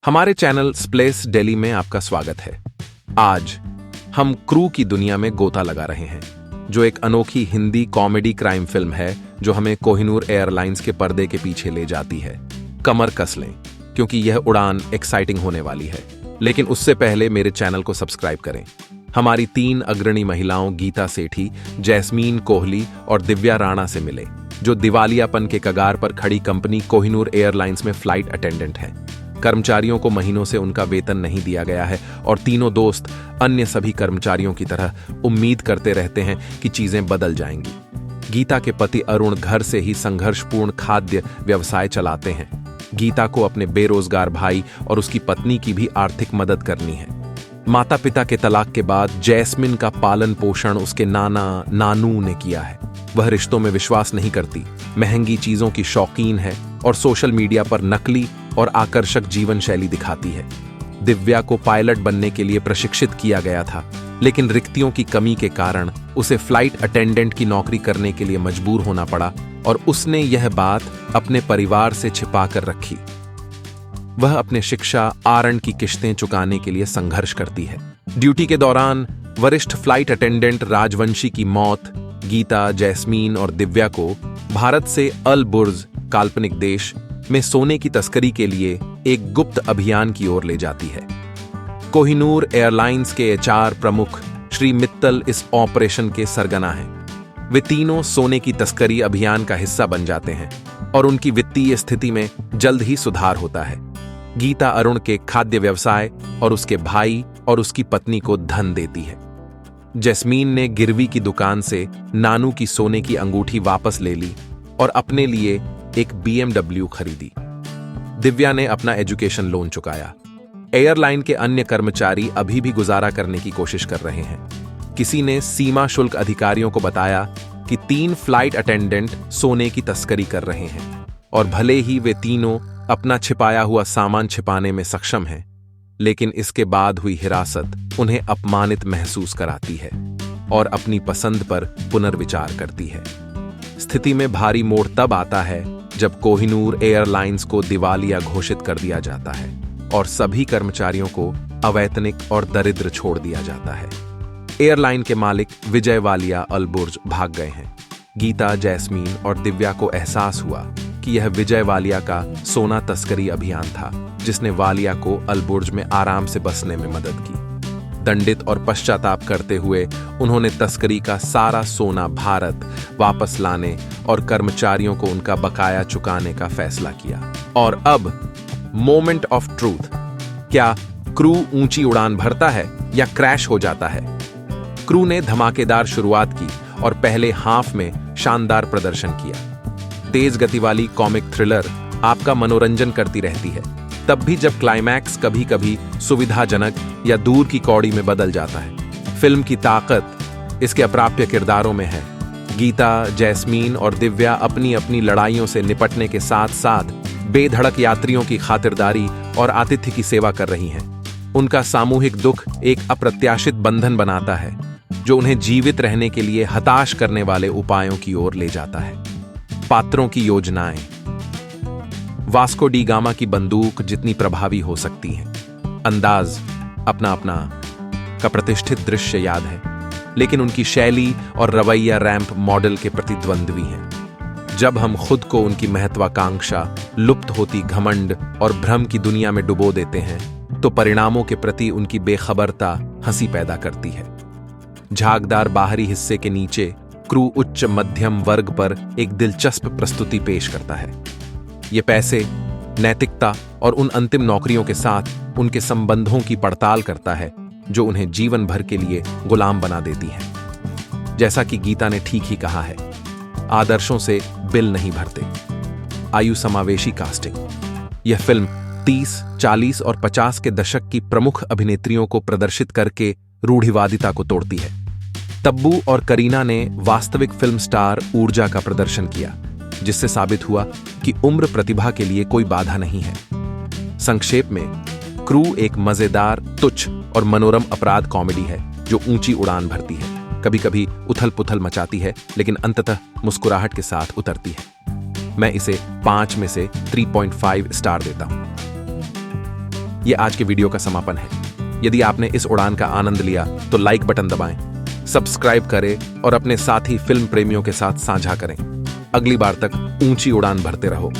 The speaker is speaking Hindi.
हमारे चैनल स्प्लेस दिल्ली में आपका स्वागत है। आज हम क्रू की दुनिया में गोता लगा रहे हैं, जो एक अनोखी हिंदी कॉमेडी क्राइम फिल्म है जो हमें कोहिनूर एयरलाइंस के पर्दे के पीछे ले जाती है। कमर कस लें, क्योंकि यह उड़ान एक्साइटिंग होने वाली है। लेकिन उससे पहले मेरे चैनल को सब्सक्राइब करें। हमारी 3 अग्रणी महिलाओं गीता सेठी, जैस्मीन कोहली और दिव्या राणा से मिले, जो दिवालियापन के कगार पर खड़ी कंपनी कोहिनूर एयरलाइंस में फ्लाइट अटेंडेंट हैं। कर्मचारियों को महीनों से उनका वेतन नहीं दिया गया है और तीनों दोस्त अन्य सभी कर्मचारियों की तरह उम्मीद करते रहते हैं कि चीजें बदल जाएंगी। गीता के पति अरुण घर से ही संघर्षपूर्ण खाद्य व्यवसाय चलाते हैं। गीता को अपने बेरोजगार भाई और उसकी पत्नी की भी आर्थिक मदद करनी है। माता पिता के तलाक के बाद जैस्मिन का पालन पोषण उसके नानू ने किया है। वह रिश्तों में विश्वास नहीं करती, महंगी चीजों की शौकीन है और सोशल मीडिया पर नकली और आकर्षक जीवन शैली दिखाती है। दिव्या को पायलट बनने के लिए प्रशिक्षित किया गया था, लेकिन रिक्तियों की कमी के कारण उसे फ्लाइट अटेंडेंट की नौकरी करने के लिए मजबूर होना पड़ा और उसने यह बात अपने परिवार से छिपा कर रखी। वह अपने शिक्षा आरण की किश्तें चुकाने के लिए संघर्ष करती है। ड्यूटी के दौरान वरिष्ठ फ्लाइट अटेंडेंट राजवंशी की मौत गीता, जैस्मीन और दिव्या को भारत से अल बुर्ज, काल्पनिक देश, में सोने की तस्करी के लिए एक गुप्त अभियान की ओर ले जाती है। कोहिनूर एयरलाइंस के एचआर प्रमुख श्री मित्तल इस ऑपरेशन के सरगना हैं। वे तीनों सोने की तस्करी अभियान का हिस्सा बन जाते हैं और उनकी वित्तीय स्थिति में जल्द ही सुधार होता है। गीता अरुण के खाद्य व्यवसाय और उसके भाई और उसकी पत्नी को धन देती है। जैस्मीन ने गिरवी की दुकान से नानू की सोने की अंगूठी वापस ले ली और अपने लिए एक BMW खरीदी। दिव्या ने अपना एजुकेशन लोन चुकाया। एयरलाइन के अन्य कर्मचारी अभी भी गुजारा करने की कोशिश कर रहे हैं। किसी ने सीमा शुल्क अधिकारियों को बताया कि 3 फ्लाइट अटेंडेंट सोने की तस्करी कर रहे हैं और भले ही वे तीनों अपना छिपाया हुआ सामान छिपाने में सक्षम हैं, लेकिन इसके बाद हुई हिरासत उन्हें अपमानित महसूस कराती है और अपनी पसंद पर पुनर्विचार करती है। स्थिति में भारी मोड़ तब आता है जब कोहिनूर एयरलाइंस को दिवालिया घोषित कर दिया जाता है और सभी कर्मचारियों को अवैतनिक और दरिद्र छोड़ दिया जाता है। एयरलाइन के मालिक विजय वालिया अल बुर्ज भाग गए हैं। गीता, जैस्मीन और दिव्या को एहसास हुआ कि यह विजय वालिया का सोना तस्करी अभियान था, जिसने वालिया को अल बुर्ज में आराम से बसने में मदद की। दंडित और पश्चाताप करते हुए उन्होंने तस्करी का सारा सोना भारत वापस लाने और कर्मचारियों को उनका बकाया चुकाने का फैसला किया। और अब मोमेंट ऑफ ट्रूथ। क्या क्रू ऊंची उड़ान भरता है या क्रैश हो जाता है? क्रू ने धमाकेदार शुरुआत की और पहले हाफ में शानदार प्रदर्शन किया। तेज गति वाली कॉमिक थ्रिलर आपका मनोरंजन करती रहती है, तब भी जब क्लाइमैक्स कभी कभी सुविधाजनक या दूर की कौड़ी में बदल जाता है। फिल्म की ताकत इसके अप्राप्य किरदारों में है। गीता, जैस्मीन और दिव्या अपनी अपनी लड़ाइयों से निपटने के साथ साथ बेधड़क यात्रियों की खातिरदारी और आतिथ्य की सेवा कर रही हैं। उनका सामूहिक दुख एक अप्रत्याशित बंधन बनाता है, जो उन्हें जीवित रहने के लिए हताश करने वाले उपायों की ओर ले जाता है। पात्रों की योजनाएं वास्को डी गामा की बंदूक जितनी प्रभावी हो सकती हैं। अंदाज अपना अपना का प्रतिष्ठित दृश्य याद है, लेकिन उनकी शैली और रवैया रैंप मॉडल के प्रतिद्वंद्वी हैं। जब हम खुद को उनकी महत्वाकांक्षा, लुप्त होती घमंड और भ्रम की दुनिया में डुबो देते हैं, तो परिणामों के प्रति उनकी बेखबरता हंसी पैदा करती है। झागदार बाहरी हिस्से के नीचे क्रू उच्च मध्यम वर्ग पर एक दिलचस्प प्रस्तुति पेश करता है। ये पैसे, नैतिकता और उन अंतिम नौकरियों के साथ उनके संबंधों की पड़ताल करता है, जो उन्हें जीवन भर के लिए गुलाम बना देती हैं। जैसा कि गीता ने ठीक ही कहा है, आदर्शों से बिल नहीं भरते। आयु समावेशी कास्टिंग। यह फिल्म 30, 40 और 50 के दशक की प्रमुख अभिनेत्रियों को प्रदर्शित करके रूढ़िवादिता को तोड़ती है। तब्बू और करीना ने वास्तविक फिल्म स्टार ऊर्जा का प्रदर्शन किया, जिससे साबित हुआ कि उम्र प्रतिभा के लिए कोई बाधा नहीं है। संक्षेप में, क्रू एक मजेदार, तुच्छ और मनोरम अपराध कॉमेडी है जो ऊंची उड़ान भरती है, कभी कभी उथल पुथल मचाती है, लेकिन अंततः मुस्कुराहट के साथ उतरती है। मैं इसे 5 में से 3.5 स्टार देता हूं। ये आज के वीडियो का समापन है। यदि आपने इस उड़ान का आनंद लिया तो लाइक बटन दबाएं, सब्सक्राइब करें और अपने साथी फिल्म प्रेमियों के साथ साझा करें। अगली बार तक ऊंची उड़ान भरते रहो।